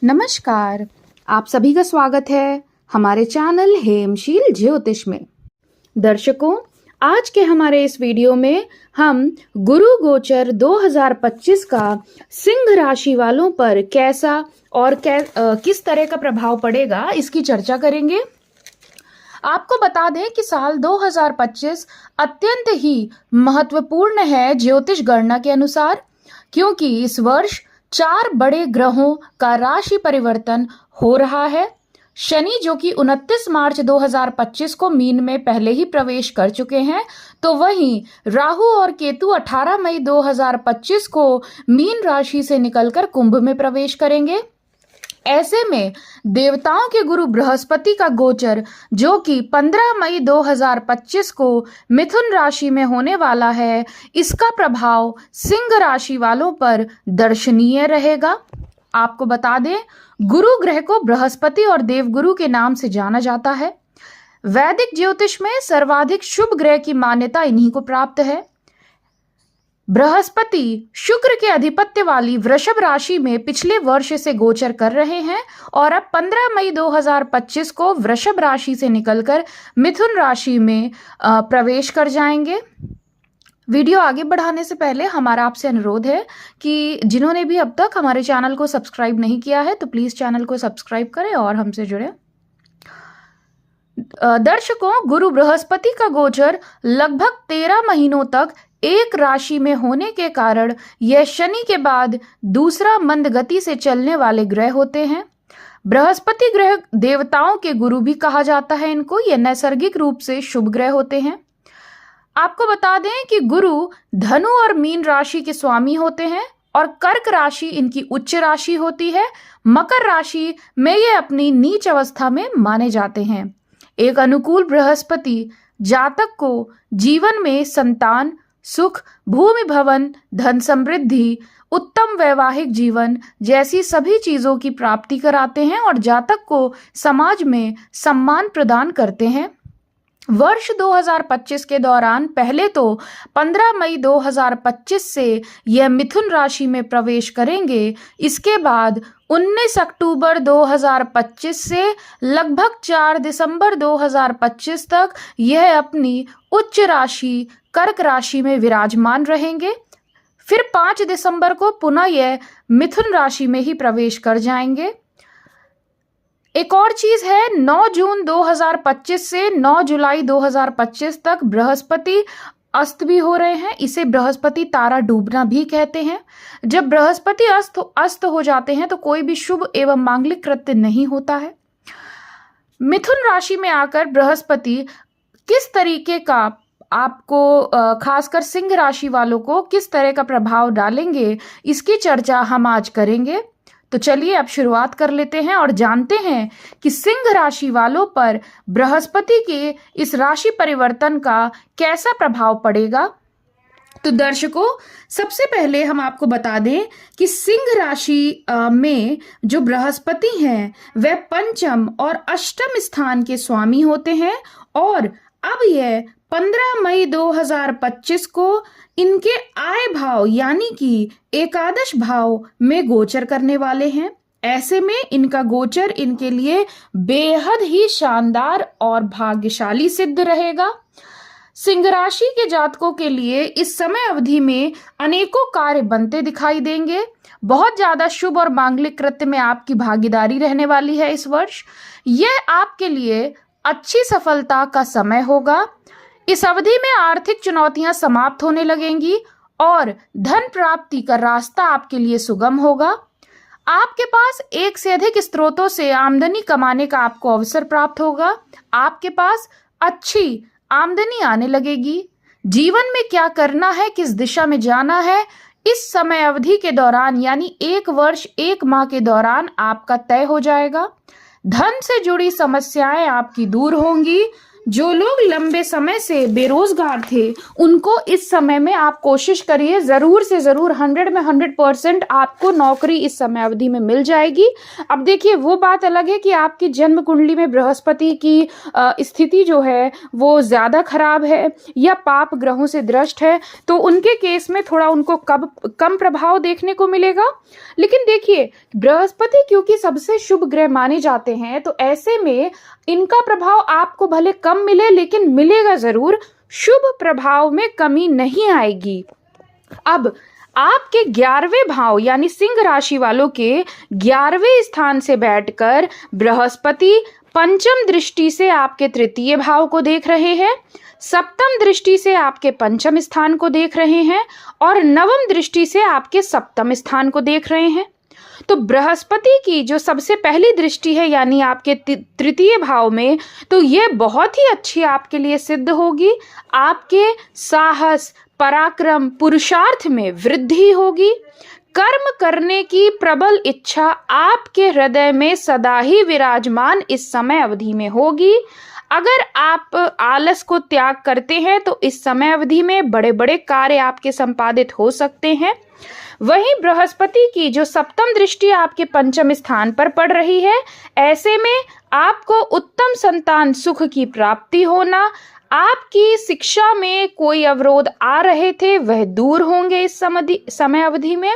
नमस्कार। आप सभी का स्वागत है हमारे चैनल हेमशील ज्योतिष में। दर्शकों, आज के हमारे इस वीडियो में हम गुरु गोचर 2025 का सिंह राशि वालों पर कैसा और किस तरह का प्रभाव पड़ेगा इसकी चर्चा करेंगे। आपको बता दें कि साल 2025 अत्यंत ही महत्वपूर्ण है ज्योतिष गणना के अनुसार, क्योंकि इस वर्ष 4 बड़े ग्रहों का राशि परिवर्तन हो रहा है। शनि जो कि 29 मार्च 2025 को मीन में पहले ही प्रवेश कर चुके हैं, तो वहीं राहु और केतु 18 मई 2025 को मीन राशि से निकलकर कुंभ में प्रवेश करेंगे। ऐसे में देवताओं के गुरु बृहस्पति का गोचर जो कि 15 मई 2025 को मिथुन राशि में होने वाला है, इसका प्रभाव सिंह राशि वालों पर दर्शनीय रहेगा। आपको बता दें, गुरु ग्रह को बृहस्पति और देवगुरु के नाम से जाना जाता है। वैदिक ज्योतिष में सर्वाधिक शुभ ग्रह की मान्यता इन्हीं को प्राप्त है। बृहस्पति शुक्र के अधिपत्य वाली वृषभ राशि में पिछले वर्ष से गोचर कर रहे हैं और अब 15 मई 2025 को वृषभ राशि से निकलकर मिथुन राशि में प्रवेश कर जाएंगे। वीडियो आगे बढ़ाने से पहले हमारा आपसे अनुरोध है कि जिन्होंने भी अब तक हमारे चैनल को सब्सक्राइब नहीं किया है तो प्लीज चैनल को सब्सक्राइब करें और हमसे जुड़े। दर्शकों, गुरु बृहस्पति का गोचर लगभग 13 महीनों तक एक राशि में होने के कारण यह शनि के बाद दूसरा मंद गति से चलने वाले ग्रह होते हैं। बृहस्पति ग्रह देवताओं के गुरु भी कहा जाता है इनको। यह नैसर्गिक रूप से शुभ ग्रह होते हैं। आपको बता दें कि गुरु धनु और मीन राशि के स्वामी होते हैं और कर्क राशि इनकी उच्च राशि होती है। मकर राशि में ये अपनी नीच अवस्था में माने जाते हैं। एक अनुकूल बृहस्पति जातक को जीवन में संतान, सुख, भूमि भवन, धन समृद्धि, उत्तम वैवाहिक जीवन जैसी सभी चीजों की प्राप्ति कराते हैं और जातक को समाज में सम्मान प्रदान करते हैं। वर्ष 2025 के दौरान पहले तो 15 मई 2025 से यह मिथुन राशि में प्रवेश करेंगे। इसके बाद 19 अक्टूबर 2025 से लगभग 4 दिसंबर 2025 तक यह अपनी उच्च राशि कर्क राशि में विराजमान रहेंगे। फिर 5 दिसंबर को पुनः यह मिथुन राशि में ही प्रवेश कर जाएंगे। एक और चीज है, 9 जून 2025 से 9 जुलाई 2025 तक बृहस्पति अस्त भी हो रहे हैं। इसे बृहस्पति तारा डूबना भी कहते हैं। जब बृहस्पति अस्त हो जाते हैं तो कोई भी शुभ एवं मांगलिक कृत्य नहीं होता है। मिथुन राशि में आकर बृहस्पति किस तरीके का आपको खासकर सिंह राशि वालों को किस तरह का प्रभाव डालेंगे, इसकी चर्चा हम आज करेंगे। तो चलिए अब शुरुआत कर लेते हैं और जानते हैं कि सिंह राशि वालों पर बृहस्पति के इस राशि परिवर्तन का कैसा प्रभाव पड़ेगा। तो दर्शकों, सबसे पहले हम आपको बता दें कि सिंह राशि में जो बृहस्पति हैं वह पंचम और अष्टम स्थान के स्वामी होते हैं और अब यह 15 मई 2025 को इनके आय भाव यानी कि एकादश भाव में गोचर करने वाले हैं। ऐसे में इनका गोचर इनके लिए बेहद ही शानदार और भाग्यशाली सिद्ध रहेगा। सिंह राशि के जातकों के लिए इस समय अवधि में अनेकों कार्य बनते दिखाई देंगे। बहुत ज्यादा शुभ और मांगलिक कृत्य में आपकी भागीदारी रहने वाली है इस वर्ष। यह आपके लिए अच्छी सफलता का समय होगा। इस अवधि में आर्थिक चुनौतियां समाप्त होने लगेंगी और धन प्राप्ति का रास्ता आपके लिए सुगम होगा। आपके पास एक से अधिक स्रोतों से आमदनी कमाने का आपको अवसर प्राप्त होगा। आपके पास अच्छी आमदनी आने लगेगी। जीवन में क्या करना है, किस दिशा में जाना है, इस समय अवधि के दौरान यानी 1 वर्ष 1 माह के दौरान आपका तय हो जाएगा। धन से जुड़ी समस्याएं आपकी दूर होंगी। जो लोग लंबे समय से बेरोजगार थे उनको इस समय में आप कोशिश करिए, जरूर से जरूर 100 में 100% आपको नौकरी इस समय अवधि में मिल जाएगी। अब देखिए, वो बात अलग है कि आपकी जन्म कुंडली में बृहस्पति की स्थिति जो है वो ज्यादा खराब है या पाप ग्रहों से दृष्ट है, तो उनके केस में थोड़ा उनको कम प्रभाव देखने को मिलेगा। लेकिन देखिए, बृहस्पति क्योंकि सबसे शुभ ग्रह माने जाते हैं, तो ऐसे में इनका प्रभाव आपको भले कम मिले लेकिन मिलेगा जरूर, शुभ प्रभाव में कमी नहीं आएगी। अब आपके 11वें भाव यानी सिंह राशि वालों के 11वें स्थान से बैठकर बृहस्पति पंचम दृष्टि से आपके तृतीय भाव को देख रहे हैं, सप्तम दृष्टि से आपके पंचम स्थान को देख रहे हैं और नवम दृष्टि से आपके सप्तम स्थान को देख रहे हैं। तो बृहस्पति की जो सबसे पहली दृष्टि है यानी आपके तृतीय भाव में, तो ये बहुत ही अच्छी आपके लिए सिद्ध होगी। आपके साहस, पराक्रम, पुरुषार्थ में वृद्धि होगी। कर्म करने की प्रबल इच्छा आपके हृदय में सदा ही विराजमान इस समय अवधि में होगी। अगर आप आलस को त्याग करते हैं तो इस समय अवधि में बड़े बड़े कार्य आपके संपादित हो सकते हैं। वहीं बृहस्पति की जो सप्तम दृष्टि आपके पंचम स्थान पर पड़ रही है, ऐसे में आपको उत्तम संतान सुख की प्राप्ति होना, आपकी शिक्षा में कोई अवरोध आ रहे थे वह दूर होंगे इस समय अवधि में।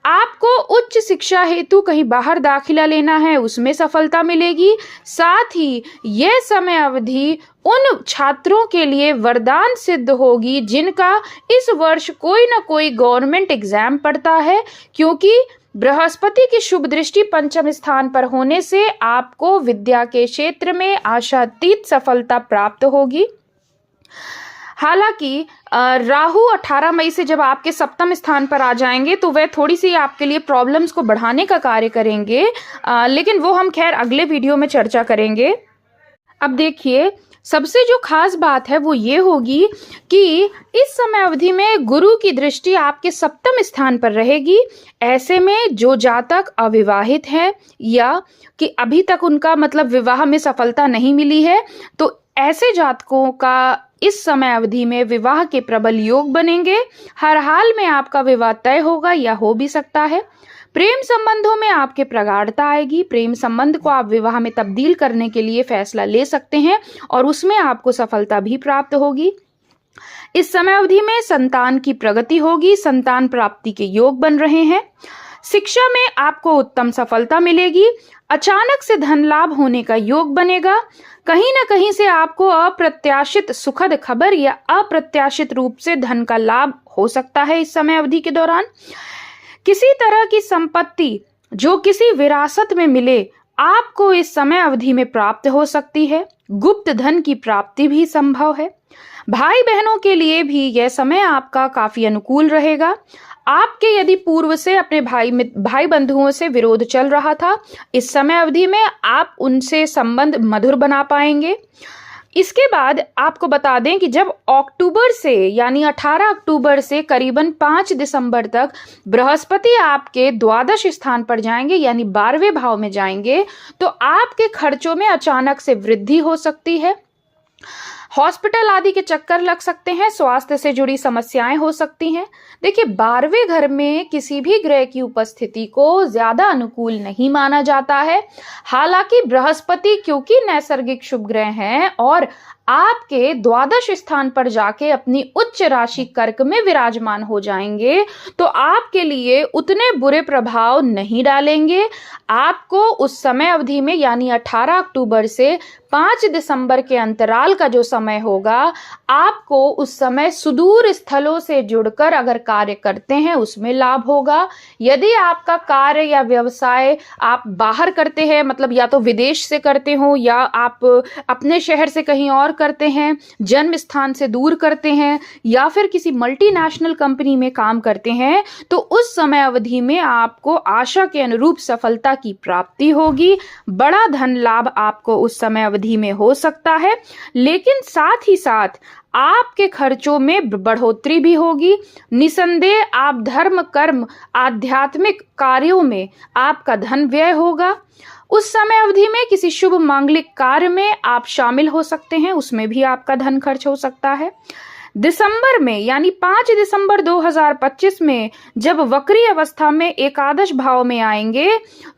आपको उच्च शिक्षा हेतु कहीं बाहर दाखिला लेना है, उसमें सफलता मिलेगी। साथ ही यह समय अवधि उन छात्रों के लिए वरदान सिद्ध होगी जिनका इस वर्ष कोई ना कोई गवर्नमेंट एग्जाम पड़ता है, क्योंकि बृहस्पति की शुभ दृष्टि पंचम स्थान पर होने से आपको विद्या के क्षेत्र में आशातीत सफलता प्राप्त होगी। हालांकि राहु 18 मई से जब आपके सप्तम स्थान पर आ जाएंगे तो वह थोड़ी सी आपके लिए प्रॉब्लम्स को बढ़ाने का कार्य करेंगे, लेकिन वो हम खैर अगले वीडियो में चर्चा करेंगे। अब देखिए, सबसे जो खास बात है वो ये होगी कि इस समय अवधि में गुरु की दृष्टि आपके सप्तम स्थान पर रहेगी। ऐसे में जो जातक अविवाहित हैं या कि अभी तक उनका मतलब विवाह में सफलता नहीं मिली है, तो ऐसे जातकों का इस समय अवधि में विवाह के प्रबल योग बनेंगे। हर हाल में आपका विवाह तय होगा या हो भी सकता है। प्रेम संबंधों में आपके प्रगाढ़ता आएगी। प्रेम संबंध को आप विवाह में तब्दील करने के लिए फैसला ले सकते हैं और उसमें आपको सफलता भी प्राप्त होगी। इस समय अवधि में संतान की प्रगति होगी, संतान प्राप्ति के योग बन रहे हैं। शिक्षा में आपको उत्तम सफलता मिलेगी। अचानक से धन लाभ होने का योग बनेगा। कहीं ना कहीं से आपको अप्रत्याशित सुखद खबर या अप्रत्याशित रूप से धन का लाभ हो सकता है इस समय अवधि के दौरान। किसी तरह की संपत्ति जो किसी विरासत में मिले आपको इस समय अवधि में प्राप्त हो सकती है। गुप्त धन की प्राप्ति भी संभव है। भाई बहनों के लिए भी यह समय आपका काफी अनुकूल रहेगा। आपके यदि पूर्व से अपने भाई बंधुओं से विरोध चल रहा था, इस समय अवधि में आप उनसे संबंध मधुर बना पाएंगे। इसके बाद आपको बता दें कि जब अक्टूबर से यानी 18 अक्टूबर से करीबन 5 दिसंबर तक बृहस्पति आपके द्वादश स्थान पर जाएंगे यानी 12वें भाव में जाएंगे, तो आपके खर्चों में अचानक से वृद्धि हो सकती है। हॉस्पिटल आदि के चक्कर लग सकते हैं। स्वास्थ्य से जुड़ी समस्याएं हो सकती हैं। देखिए, 12वें घर में किसी भी ग्रह की उपस्थिति को ज्यादा अनुकूल नहीं माना जाता है। हालांकि बृहस्पति क्योंकि नैसर्गिक शुभ ग्रह हैं और आपके द्वादश स्थान पर जाके अपनी उच्च राशि कर्क में विराजमान हो जाएंगे, तो आपके लिए उतने बुरे प्रभाव नहीं डालेंगे। आपको उस समय अवधि में यानी 18 अक्टूबर से 5 दिसंबर के अंतराल का जो समय होगा, आपको उस समय सुदूर स्थलों से जुड़कर अगर कार्य करते हैं उसमें लाभ होगा। यदि आपका कार्य या व्यवसाय आप बाहर करते हैं, मतलब या तो विदेश से करते हो या आप अपने शहर से कहीं और करते हैं, जन्म स्थान से दूर करते हैं या फिर किसी मल्टीनेशनल कंपनी में काम करते हैं, तो उस समय अवधि में आपको आशा के अनुरूप सफलता की प्राप्ति होगी। बड़ा धन लाभ आपको उस समय अवधि में हो सकता है। लेकिन साथ ही साथ आपके खर्चों में बढ़ोतरी भी होगी। निसंदेह आप धर्म, कर्म, आध्यात्मिक कार्यों में आपका धन व्यय होगा। उस समय अवधि में किसी शुभ मांगलिक कार्य में आप शामिल हो सकते हैं, उसमें भी आपका धन खर्च हो सकता है। दिसंबर में यानी 5 दिसंबर 2025 में जब वक्री अवस्था में एकादश भाव में आएंगे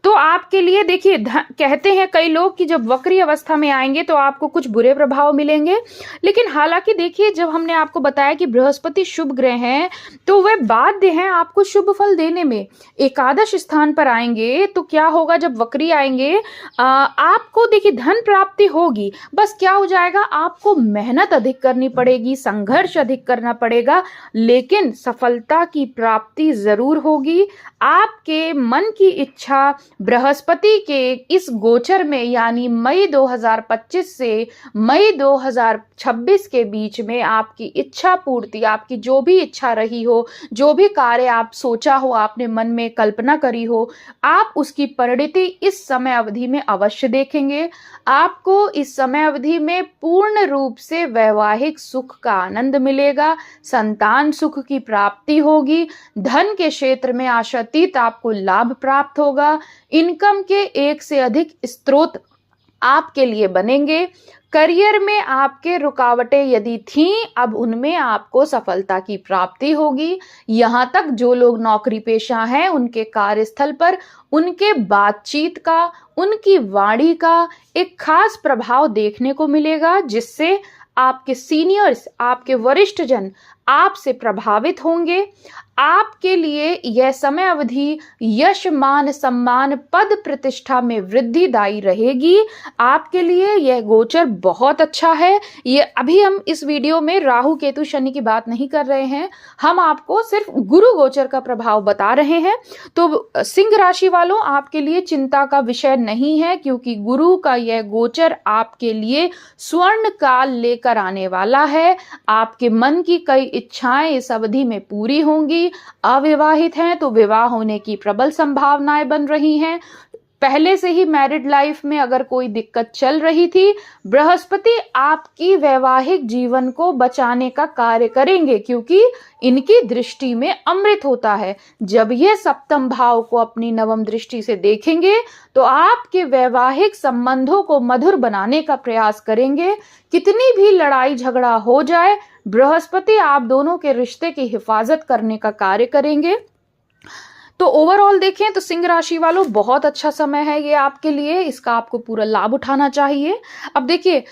तो आपके लिए देखिए, कहते हैं कई लोग कि जब वक्री अवस्था में आएंगे तो आपको कुछ बुरे प्रभाव मिलेंगे, लेकिन हालांकि देखिए, जब हमने आपको बताया कि बृहस्पति शुभ ग्रह हैं तो वे बाध्य हैं आपको शुभ फल देने में। एकादश स्थान पर आएंगे तो क्या होगा, जब वक्री आएंगे आपको देखिए धन प्राप्ति होगी, बस क्या हो जाएगा, आपको मेहनत अधिक करनी पड़ेगी, संघर्ष अधिक करना पड़ेगा, लेकिन सफलता की प्राप्ति जरूर होगी। आपके मन की इच्छा बृहस्पति के इस गोचर में यानी मई 2025 से मई 2026 के बीच में आपकी इच्छा पूर्ति, आपकी जो भी इच्छा रही हो, जो भी कार्य आप सोचा हो, आपने मन में कल्पना करी हो, आप उसकी परिणति इस समय अवधि में अवश्य देखेंगे। आपको इस समय अवधि में पूर्ण रूप से वैवाहिक सुख का आनंद मिलेगा, संतान सुख की प्राप्ति होगी, धन के क्षेत्र में आशातीत आपको लाभ प्राप्त होगा, इनकम के एक से अधिक स्रोत आपके लिए बनेंगे। करियर में आपके रुकावटें यदि थीं, अब उनमें आपको सफलता की प्राप्ति होगी। यहाँ तक जो लोग नौकरी पेशा हैं, उनके कार्यस्थल पर उनके बातचीत का, उनकी वाणी का एक खास प्रभाव देखने को मिलेगा, जिससे आपके सीनियर्स, आपके वरिष्ठ जन आपसे प्रभावित होंगे। आपके लिए यह समय अवधि यश, मान, सम्मान, पद प्रतिष्ठा में वृद्धिदायी रहेगी। आपके लिए यह गोचर बहुत अच्छा है। ये अभी हम इस वीडियो में राहु, केतु, शनि की बात नहीं कर रहे हैं, हम आपको सिर्फ गुरु गोचर का प्रभाव बता रहे हैं। तो सिंह राशि वालों, आपके लिए चिंता का विषय नहीं है, क्योंकि गुरु का यह गोचर आपके लिए स्वर्ण काल लेकर आने वाला है। आपके मन की कई इच्छाएं इस अवधि में पूरी होंगी। अविवाहित हैं तो विवाह होने की प्रबल संभावनाएं बन रही हैं। पहले से ही मैरिड लाइफ में अगर कोई दिक्कत चल रही थी, बृहस्पति आपकी वैवाहिक जीवन को बचाने का कार्य करेंगे, क्योंकि इनकी दृष्टि में अमृत होता है। जब ये सप्तम भाव को अपनी नवम दृष्टि से देखेंगे तो आपके वैवाहिक संबंधों को मधुर बनाने का प्रयास करेंगे। कितनी भी लड़ाई झगड़ा हो जाए, बृहस्पति आप दोनों के रिश्ते की हिफाजत करने का कार्य करेंगे। तो ओवरऑल देखें तो सिंह राशि वालों, बहुत अच्छा समय है ये आपके लिए, इसका आपको पूरा लाभ उठाना चाहिए। अब देखिए,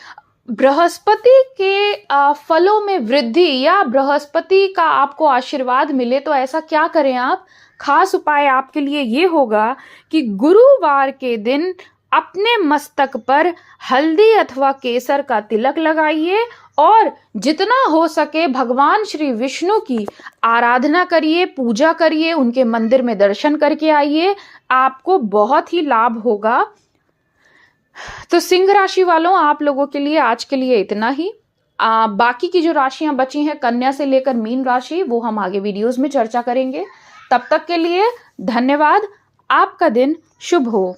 बृहस्पति के फलों में वृद्धि या बृहस्पति का आपको आशीर्वाद मिले तो ऐसा क्या करें आप? खास उपाय आपके लिए ये होगा कि गुरुवार के दिन अपने मस्तक पर हल्दी अथवा केसर का तिलक लगाइए और जितना हो सके भगवान श्री विष्णु की आराधना करिए, पूजा करिए, उनके मंदिर में दर्शन करके आइए, आपको बहुत ही लाभ होगा। तो सिंह राशि वालों, आप लोगों के लिए आज के लिए इतना ही। बाकी की जो राशियां बची हैं, कन्या से लेकर मीन राशि, वो हम आगे वीडियोस में चर्चा करेंगे। तब तक के लिए धन्यवाद। आपका दिन शुभ हो।